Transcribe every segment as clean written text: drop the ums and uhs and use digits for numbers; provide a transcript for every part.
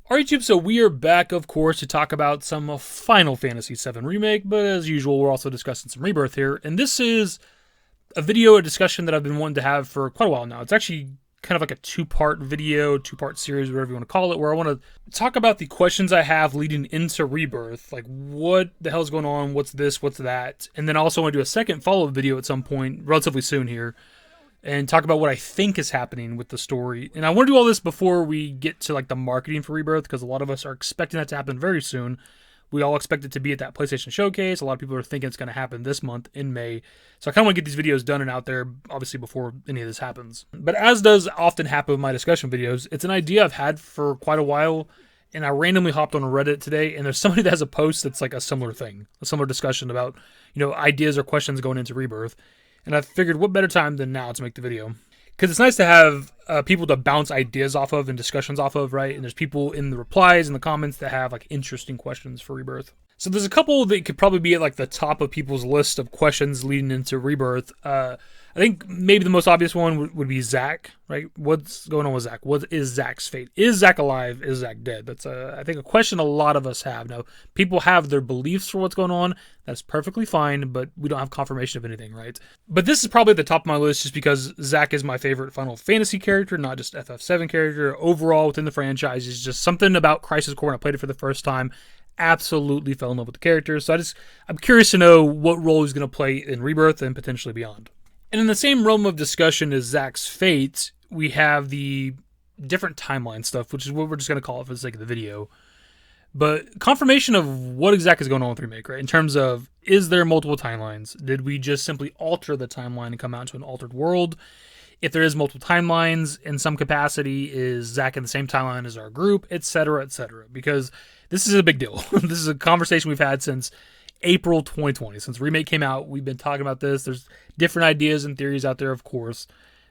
Alright YouTube, so we are back, of course, to talk about some Final Fantasy VII Remake, but as usual, we're also discussing some Rebirth here, and this is a discussion that I've been wanting to have for quite a while now. It's actually kind of like a two-part video, two-part series, whatever you want to call it, where I want to talk about the questions I have leading into Rebirth, like what the hell's going on, what's this, what's that, and then I also want to do a second follow-up video at some point, relatively soon here, and talk about what I think is happening with the story. And I want to do all this before we get to like the marketing for Rebirth, because a lot of us are expecting that to happen very soon. We all expect it to be at that PlayStation Showcase. A lot of people are thinking it's going to happen this month in May. So I kind of want to get these videos done and out there, obviously, before any of this happens. But as does often happen with my discussion videos, it's an idea I've had for quite a while, and I randomly hopped on Reddit today, and there's somebody that has a post that's like a similar thing, a similar discussion about, ideas or questions going into Rebirth. And I figured what better time than now to make the video. Because it's nice to have people to bounce ideas off of and discussions off of, right? And there's people in the replies and the comments that have like interesting questions for Rebirth. So there's a couple that could probably be at like the top of people's list of questions leading into Rebirth. I think maybe the most obvious one would be Zack, right? What's going on with Zack? What is Zack's fate? Is Zack alive? Is Zack dead? That's, I think, a question a lot of us have. Now, people have their beliefs for what's going on. That's perfectly fine, but we don't have confirmation of anything, right? But this is probably at the top of my list just because Zack is my favorite Final Fantasy character, not just FF7 character. Overall, within the franchise, is just something about Crisis Core when I played it for the first time. Absolutely fell in love with the character. So I'm curious to know what role he's going to play in Rebirth and potentially beyond. And in the same realm of discussion as Zack's fate, we have the different timeline stuff, which is what we're just going to call it for the sake of the video. But confirmation of what exactly is going on with Remake, right? In terms of, is there multiple timelines? Did we just simply alter the timeline and come out into an altered world? If there is multiple timelines in some capacity, is Zack in the same timeline as our group, etc., etc.? Because this is a big deal. This is a conversation we've had since April 2020. Since Remake came out, we've been talking about this. There's different ideas and theories out there, of course,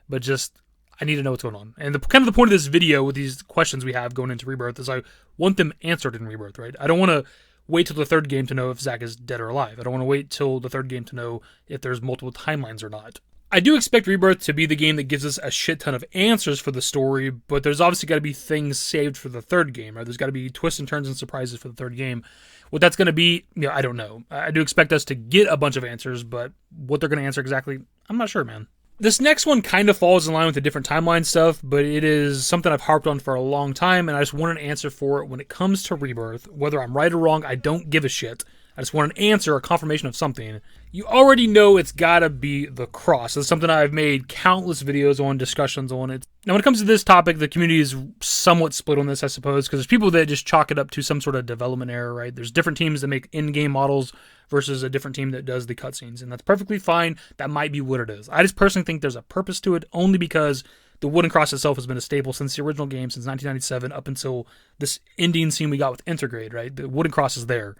but just I need to know what's going on. And the point of this video with these questions we have going into Rebirth is I want them answered in Rebirth, right? I don't want to wait till the third game to know if Zack is dead or alive. I don't want to wait till the third game to know if there's multiple timelines or not. I do expect Rebirth to be the game that gives us a shit ton of answers for the story, but there's obviously got to be things saved for the third game, right? There's got to be twists and turns and surprises for the third game. What that's going to be, I don't know. I do expect us to get a bunch of answers, but what they're going to answer exactly, I'm not sure, man. This next one kind of falls in line with the different timeline stuff, but it is something I've harped on for a long time, and I just want an answer for it when it comes to Rebirth. Whether I'm right or wrong, I don't give a shit. I just want an answer, a confirmation of something. You already know it's gotta be the cross. It's something I've made countless videos on, discussions on it. Now, when it comes to this topic, the community is somewhat split on this, I suppose, because there's people that just chalk it up to some sort of development error, right? There's different teams that make in-game models versus a different team that does the cutscenes, and that's perfectly fine. That might be what it is. I just personally think there's a purpose to it, only because the wooden cross itself has been a staple since the original game, since 1997, up until this ending scene we got with Intergrade, right? The wooden cross is there.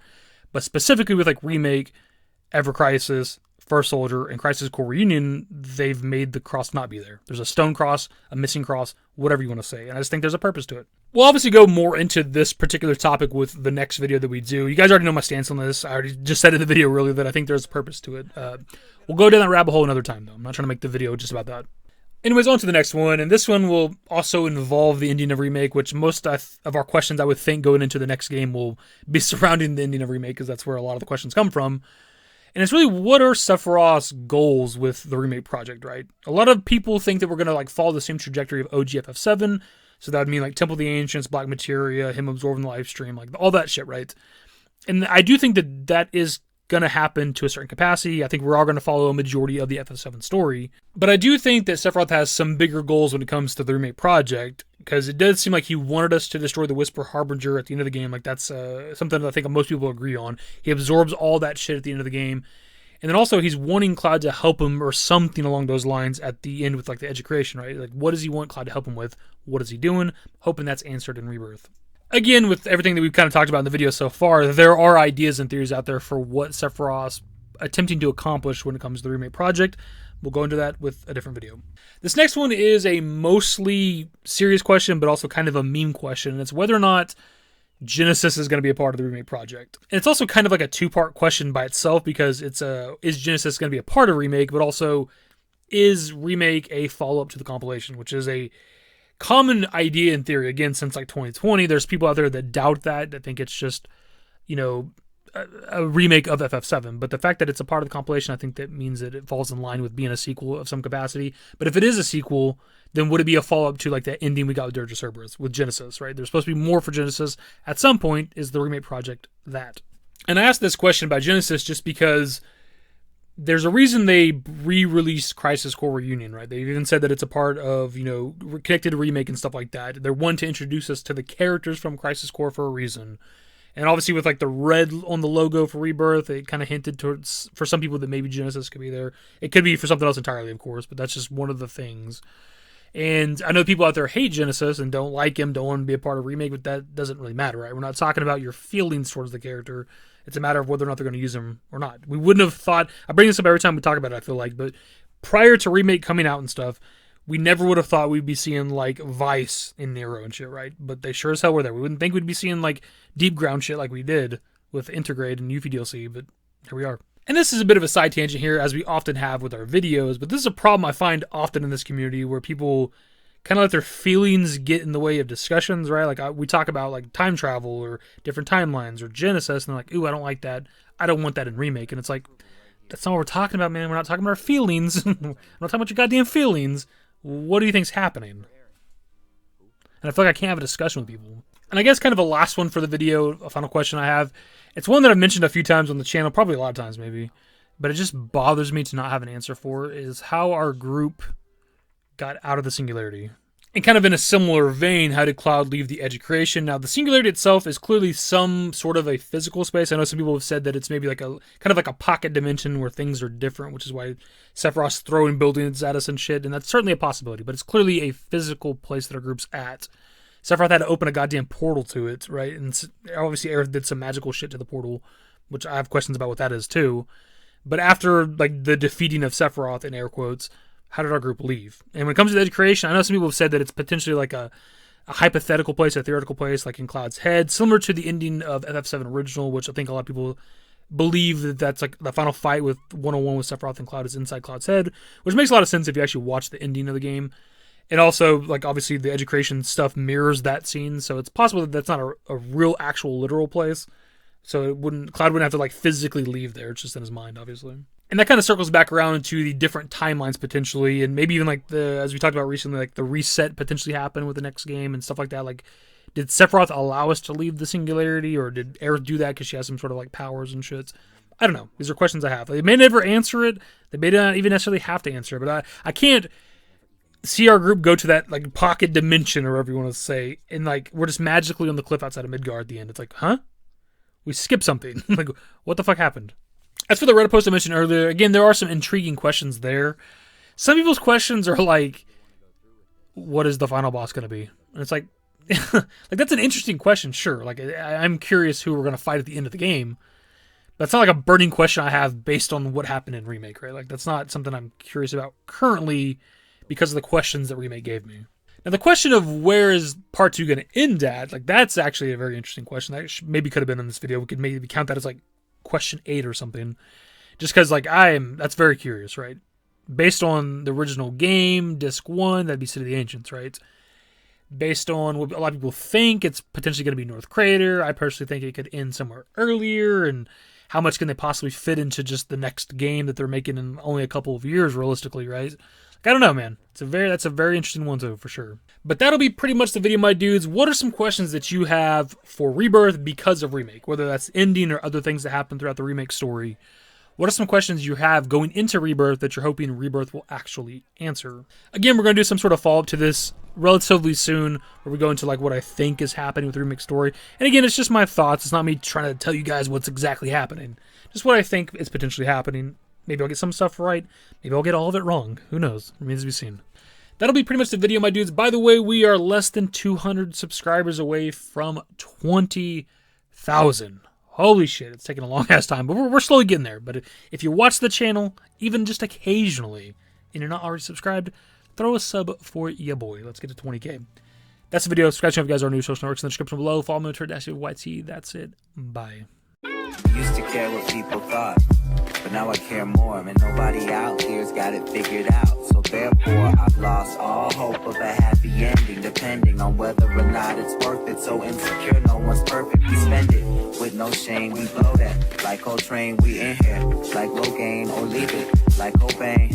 But specifically with like Remake, Ever Crisis, First Soldier, and Crisis Core Reunion, they've made the cross not be there. There's a stone cross, a missing cross, whatever you want to say. And I just think there's a purpose to it. We'll obviously go more into this particular topic with the next video that we do. You guys already know my stance on this. I already just said in the video really that I think there's a purpose to it. We'll go down that rabbit hole another time though. I'm not trying to make the video just about that. Anyways, on to the next one, and this one will also involve the ending of Remake, which most of our questions I would think going into the next game will be surrounding the ending of Remake, because that's where a lot of the questions come from. And it's really, what are Sephiroth's goals with the Remake project, right? A lot of people think that we're going to like follow the same trajectory of OG FF7, so that would mean like Temple of the Ancients, Black Materia, him absorbing the live stream, like all that shit, right? And I do think that that is going to happen to a certain capacity. I think we're all going to follow a majority of the FF7 story. But I do think that Sephiroth has some bigger goals when it comes to the Remake project, because it does seem like he wanted us to destroy the Whisper Harbinger at the end of the game. Like that's something that I think most people agree on. He absorbs all that shit at the end of the game. And then also he's wanting Cloud to help him or something along those lines at the end with like the Edge of Creation, right? Like what does he want Cloud to help him with? What is he doing? Hoping that's answered in Rebirth. Again, with everything that we've kind of talked about in the video so far, there are ideas and theories out there for what Sephiroth's attempting to accomplish when it comes to the Remake project. We'll go into that with a different video. This next one is a mostly serious question, but also kind of a meme question, and it's whether or not Genesis is going to be a part of the Remake project. And it's also kind of like a two-part question by itself, because it's is Genesis going to be a part of Remake, but also is Remake a follow-up to the compilation, which is a common idea in theory, again, since like 2020. There's people out there that doubt that think it's just, you know, a remake of FF7. But the fact that it's a part of the compilation, I think that means that it falls in line with being a sequel of some capacity. But if it is a sequel, then would it be a follow-up to like that ending we got with Dirge of Cerberus with Genesis, right? There's supposed to be more for Genesis. At some point, is the remake project that? And I asked this question about Genesis just because there's a reason they re-released Crisis Core Reunion, right? They even said that it's a part of, you know, connected to remake and stuff like that. They're one to introduce us to the characters from Crisis Core for a reason. And obviously with like the red on the logo for Rebirth, it kind of hinted towards, for some people, that maybe Genesis could be there. It could be for something else entirely, of course, but that's just one of the things. And I know people out there hate Genesis and don't like him, don't want to be a part of remake, but that doesn't really matter, right? We're not talking about your feelings towards the character. It's a matter of whether or not they're going to use him or not. We wouldn't have thought, I bring this up every time we talk about it, I feel like, but prior to remake coming out and stuff, we never would have thought we'd be seeing like Vice in Nero and shit, right? But they sure as hell were there. We wouldn't think we'd be seeing like Deep Ground shit like we did with Intergrade and Yuffie DLC, but here we are. And this is a bit of a side tangent here, as we often have with our videos, but this is a problem I find often in this community where people kind of let their feelings get in the way of discussions, right? Like we talk about like time travel or different timelines or Genesis, and they're like, ooh, I don't like that. I don't want that in remake. And it's like, that's not what we're talking about, man. We're not talking about our feelings. We're not talking about your goddamn feelings. What do you think's happening? And I feel like I can't have a discussion with people. And I guess kind of a last one for the video, a final question I have. It's one that I've mentioned a few times on the channel, probably a lot of times maybe, but it just bothers me to not have an answer for, is how our group got out of the Singularity. And kind of in a similar vein, how did Cloud leave the Edge of Creation? Now, the Singularity itself is clearly some sort of a physical space. I know some people have said that it's maybe like a kind of like a pocket dimension where things are different, which is why Sephiroth's throwing buildings at us and shit, and that's certainly a possibility, but it's clearly a physical place that our group's at. Sephiroth had to open a goddamn portal to it, right? And obviously Aerith did some magical shit to the portal, which I have questions about what that is too. But after like the defeating of Sephiroth, in air quotes, how did our group leave? And when it comes to the Edge of Creation, I know some people have said that it's potentially like a hypothetical place, a theoretical place, like in Cloud's head, similar to the ending of FF7 Original, which I think a lot of people believe that that's like the final fight with 101 with Sephiroth and Cloud is inside Cloud's head, which makes a lot of sense if you actually watch the ending of the game. And also, like, obviously the Edge of Creation stuff mirrors that scene, so it's possible that that's not a real, actual, literal place. So Cloud wouldn't have to, like, physically leave there. It's just in his mind, obviously. And that kind of circles back around to the different timelines, potentially, and maybe even, like, as we talked about recently, like, the reset potentially happen with the next game and stuff like that. Like, did Sephiroth allow us to leave the Singularity, or did Aerith do that because she has some sort of, like, powers and shit? I don't know. These are questions I have. They may never answer it. They may not even necessarily have to answer it, but I can't see our group go to that like pocket dimension, or whatever you want to say, and like we're just magically on the cliff outside of Midgard at the end. It's like, huh? We skipped something. Like, what the fuck happened? As for the Reddit post I mentioned earlier, again, there are some intriguing questions there. Some people's questions are like, what is the final boss going to be? And it's like, like that's an interesting question, sure. Like, I'm curious who we're going to fight at the end of the game. That's not like a burning question I have based on what happened in Remake, right? Like, that's not something I'm curious about currently, because of the questions that Remake gave me. Now, the question of where is Part 2 going to end at, like, that's actually a very interesting question. That maybe could have been in this video. We could maybe count that as, like, question 8 or something. Just because, like, that's very curious, right? Based on the original game, Disc 1, that'd be City of the Ancients, right? Based on what a lot of people think, it's potentially going to be North Crater. I personally think it could end somewhere earlier, and how much can they possibly fit into just the next game that they're making in only a couple of years, realistically, right? I don't know, man. That's a very interesting one, too, for sure. But that'll be pretty much the video, my dudes. What are some questions that you have for Rebirth because of Remake? Whether that's ending or other things that happen throughout the Remake story. What are some questions you have going into Rebirth that you're hoping Rebirth will actually answer? Again, we're going to do some sort of follow-up to this relatively soon, where we go into like what I think is happening with the Remake story. And again, it's just my thoughts. It's not me trying to tell you guys what's exactly happening. Just what I think is potentially happening. Maybe I'll get some stuff right. Maybe I'll get all of it wrong. Who knows? Remains to be seen. That'll be pretty much the video, my dudes. By the way, we are less than 200 subscribers away from 20,000. Holy shit, it's taking a long-ass time, but we're slowly getting there. But if you watch the channel, even just occasionally, and you're not already subscribed, throw a sub for ya boy. Let's get to 20K. That's the video. Subscribe to if you guys are new. Social networks in the description below. Follow me on Twitter, @YT. That's it. Bye. Used to care what people thought. but now I care more, and nobody out here's got it figured out. So therefore, I've lost all hope of a happy ending, depending on whether or not it's worth it. So insecure, no one's perfect. We spend it with no shame, we blow that. Like Coltrane, we in here. Like Logain, or leave it. Like Cobain.